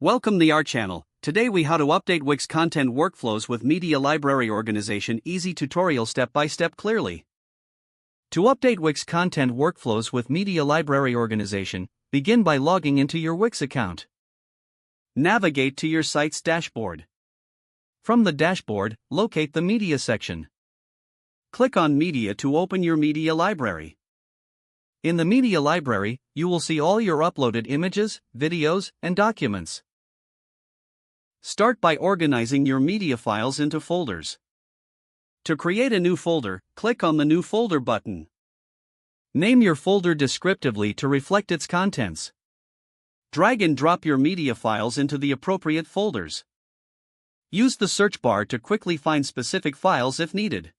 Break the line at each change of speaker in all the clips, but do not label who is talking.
Welcome to our channel. Today we how to update Wix content workflows with media library organization. Easy tutorial step by step clearly. To update Wix content workflows with media library organization, begin by logging into your Wix account. Navigate to your site's dashboard. From the dashboard, locate the media section. Click on media to open your media library. In the media library, you will see all your uploaded images, videos, and documents. Start by organizing your media files into folders. To create a new folder, click on the New Folder button. Name your folder descriptively to reflect its contents. Drag and drop your media files into the appropriate folders. Use the search bar to quickly find specific files if needed.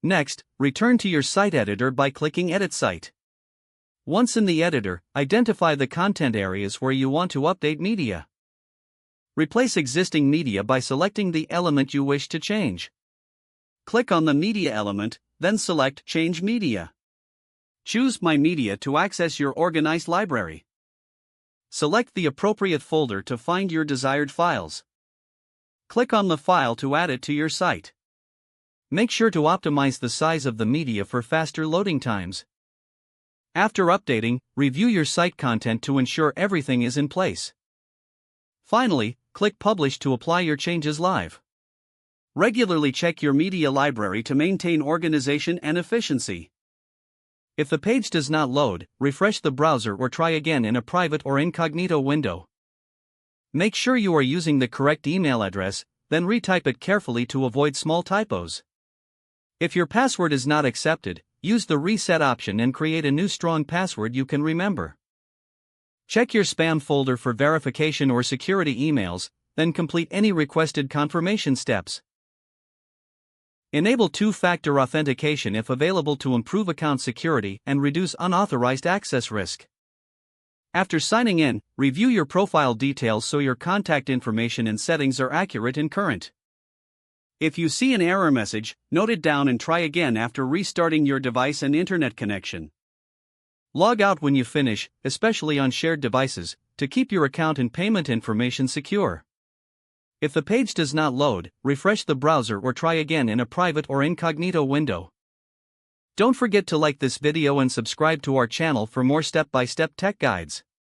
Next, return to your site editor by clicking Edit Site. Once in the editor, identify the content areas where you want to update media. Replace existing media by selecting the element you wish to change. Click on the media element, then select Change Media. Choose My Media to access your organized library. Select the appropriate folder to find your desired files. Click on the file to add it to your site. Make sure to optimize the size of the media for faster loading times. After updating, review your site content to ensure everything is in place. Finally, click Publish to apply your changes live. Regularly check your media library to maintain organization and efficiency. If the page does not load, refresh the browser or try again in a private or incognito window. Make sure you are using the correct email address, then retype it carefully to avoid small typos. If your password is not accepted, use the reset option and create a new strong password you can remember. Check your spam folder for verification or security emails, then complete any requested confirmation steps. Enable two-factor authentication if available to improve account security and reduce unauthorized access risk. After signing in, review your profile details so your contact information and settings are accurate and current. If you see an error message, note it down and try again after restarting your device and internet connection. Log out when you finish, especially on shared devices, to keep your account and payment information secure. If the page does not load, refresh the browser or try again in a private or incognito window. Don't forget to like this video and subscribe to our channel for more step-by-step tech guides.